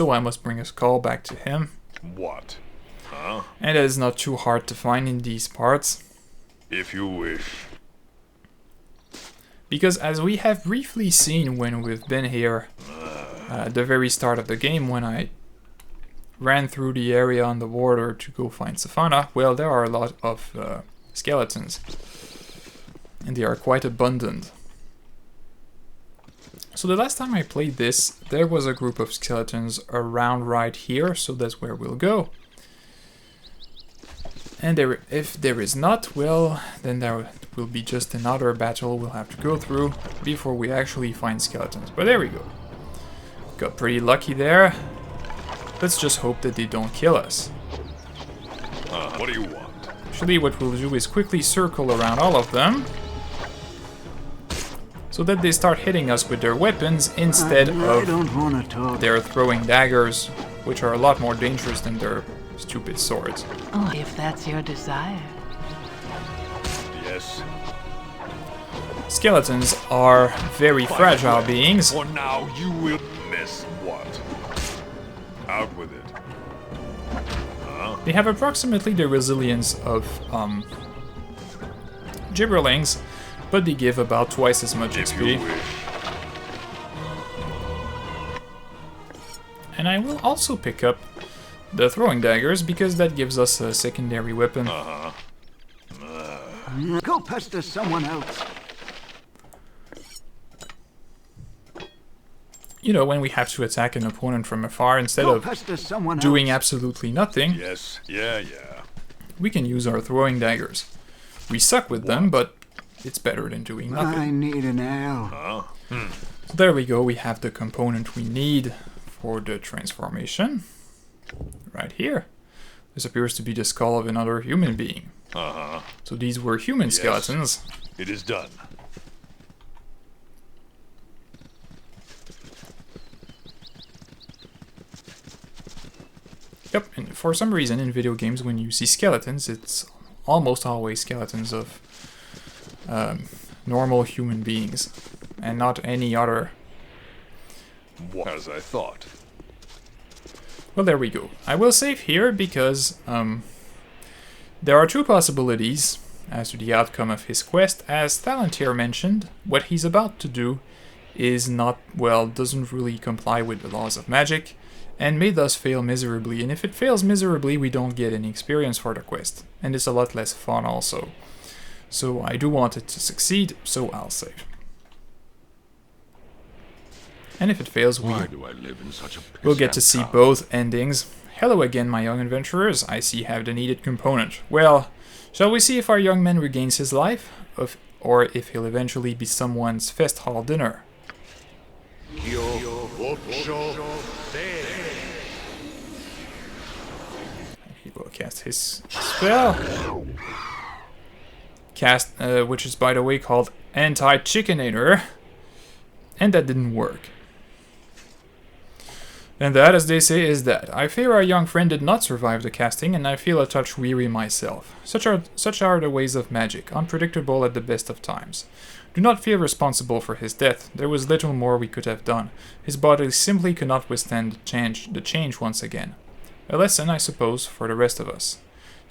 so I must bring a skull back to him. What? Huh? And it is not too hard to find in these parts. If you wish. Because as we have briefly seen when we've been here, at the very start of the game, when I ran through the area on the border to go find Safana, well, there are a lot of skeletons. And they are quite abundant. So the last time I played this, there was a group of skeletons around right here, so that's where we'll go. And if there is not, well, then there will be just another battle we'll have to go through before we actually find skeletons. But there we go. Got pretty lucky there. Let's just hope that they don't kill us. What do you want? Actually, what we'll do is quickly circle around all of them, so that they start hitting us with their weapons instead of their throwing daggers, which are a lot more dangerous than their stupid swords. Oh, if that's your desire. Yes. Skeletons are very fragile beings. For now, you will miss what? Out with it. They have approximately the resilience of gibberlings, but they give about twice as much XP. And I will also pick up the throwing daggers, because that gives us a secondary weapon. Go pester someone else. You know, when we have to attack an opponent from afar, instead of doing absolutely nothing, yes, yeah. we can use our throwing daggers. We suck with them, but it's better than doing nothing. I need an L. So there we go, we have the component we need for the transformation. Right here. This appears to be the skull of another human being. So these were human skeletons. It is done. Yep, and for some reason in video games when you see skeletons, it's almost always skeletons of normal human beings, and not any other. As I thought. Well, there we go. I will save here because there are two possibilities as to the outcome of his quest. As Thalantir mentioned, what he's about to do is not, well, doesn't really comply with the laws of magic, and may thus fail miserably. And if it fails miserably, we don't get any experience for the quest, and it's a lot less fun also. So I do want it to succeed, so I'll save. And if it fails, we'll get to see both endings. Hello again, my young adventurers. I see you have the needed component. Well, shall we see if our young man regains his life, or if he'll eventually be someone's fest hall dinner? He will cast his spell. Which is, by the way, called Anti-Chickinator. And that didn't work. And that, as they say, is that. I fear our young friend did not survive the casting, and I feel a touch weary myself. Such are the ways of magic, unpredictable at the best of times. Do not feel responsible for his death. There was little more we could have done. His body simply could not withstand the change once again. A lesson, I suppose, for the rest of us.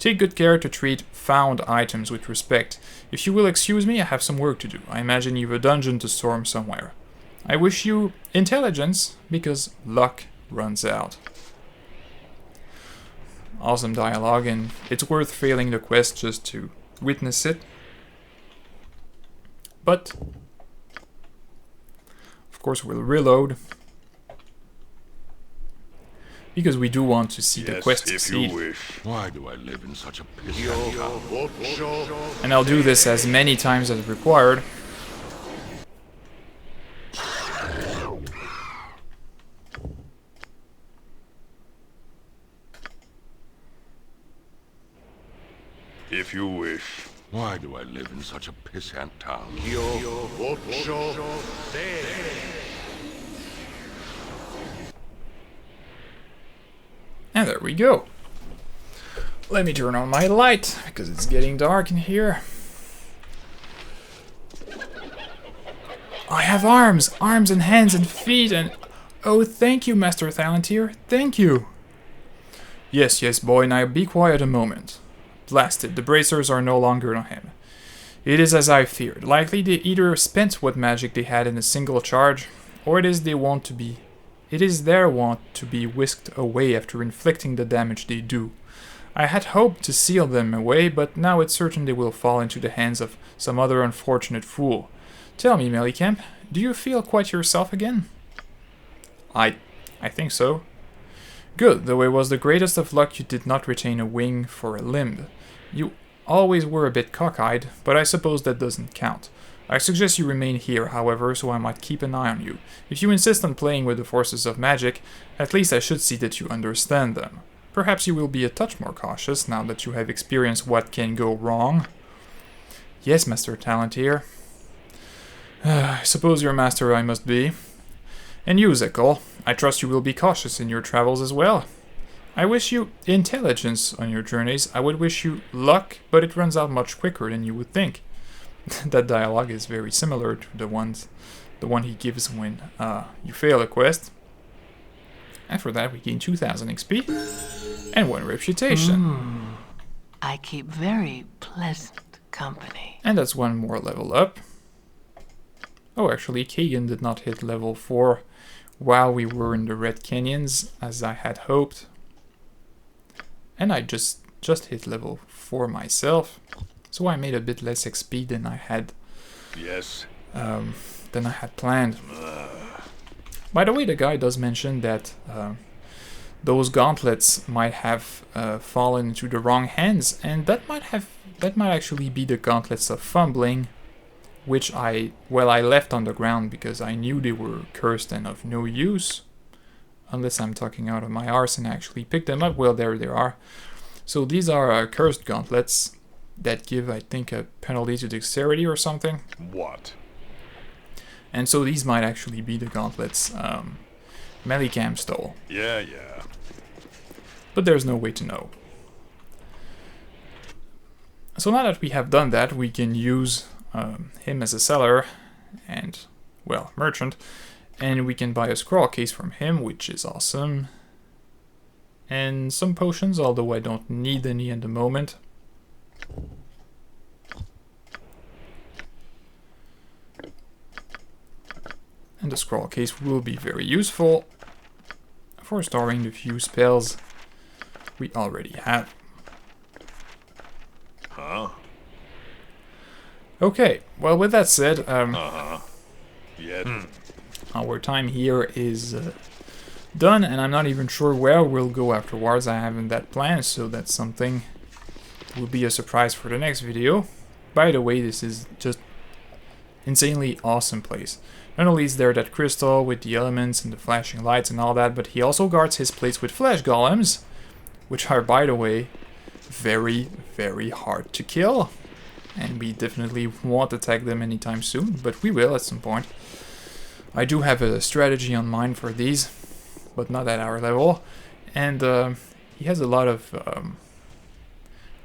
Take good care to treat found items with respect. If you will excuse me, I have some work to do. I imagine you've a dungeon to storm somewhere. I wish you intelligence, because luck runs out. Awesome dialogue, and it's worth failing the quest just to witness it. But, of course, we'll reload, because we do want to see the quest succeed. Why do I live in such a piss? And I'll do this as many times as required. If you wish. Why do I live in such a pissant town? And there we go. Let me turn on my light, because it's getting dark in here. I have arms and hands and feet, and Oh, thank you, Master Thalantir. Thank you. Yes, yes, boy, now be quiet a moment. Blast it, the bracers are no longer on him. It is as I feared. Likely they either spent what magic they had in a single charge, or it is their want to be whisked away after inflicting the damage they do. I had hoped to seal them away, but now it's certain they will fall into the hands of some other unfortunate fool. Tell me, Melicamp, do you feel quite yourself again? I think so. Good, though it was the greatest of luck you did not retain a wing for a limb. You always were a bit cockeyed, but I suppose that doesn't count. I suggest you remain here, however, so I might keep an eye on you. If you insist on playing with the forces of magic, at least I should see that you understand them. Perhaps you will be a touch more cautious now that you have experienced what can go wrong. Yes, Master Thalantir. I suppose your master I must be. And you, Zekel, I trust you will be cautious in your travels as well. I wish you intelligence on your journeys. I would wish you luck, but it runs out much quicker than you would think. That dialogue is very similar to the one he gives when you fail a quest. After that, we gain 2000 XP and 1 reputation. I keep very pleasant company. And that's 1 more level up. Oh, actually, Kagan did not hit level 4 while we were in the Red Canyons, as I had hoped. And I just hit level 4 myself, so I made a bit less XP than I had. Yes. Than I had planned. By the way, the guy does mention that those gauntlets might have fallen into the wrong hands, and that might actually be the gauntlets of fumbling, which I left on the ground because I knew they were cursed and of no use. Unless I'm talking out of my arse and actually picked them up. Well, there they are. So these are cursed gauntlets that give, I think, a penalty to dexterity or something. What? And so these might actually be the gauntlets Melicamp stole. Yeah. But there's no way to know. So now that we have done that, we can use him as a seller and, well, merchant, and we can buy a scroll case from him, which is awesome, and some potions, although I don't need any at the moment. And the scroll case will be very useful for storing the few spells we already have. Huh? Okay, well, with that said, Yet. our time here is done, and I'm not even sure where we'll go afterwards. I haven't that planned, so that's something will be a surprise for the next video. By the way, this is just insanely awesome place. Not only is there that crystal with the elements and the flashing lights and all that, but he also guards his place with flesh golems, which are, by the way, very, very hard to kill. And we definitely won't attack them anytime soon, but we will at some point. I do have a strategy on mind for these, but not at our level. And he has a lot of,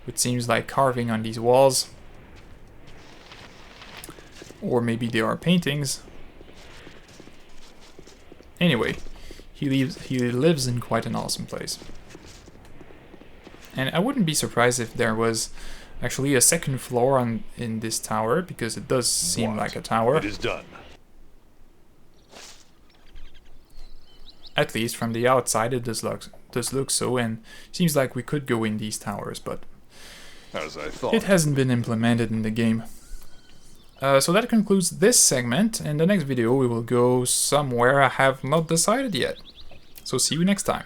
what seems like carving on these walls. Or maybe they are paintings. Anyway, he lives in quite an awesome place. And I wouldn't be surprised if there was actually a second floor in this tower, because it does seem like a tower. It is done. At least from the outside it does look so, and seems like we could go in these towers, but As I thought. it hasn't been implemented in the game. So that concludes this segment. In the next video we will go somewhere I have not decided yet. So see you next time.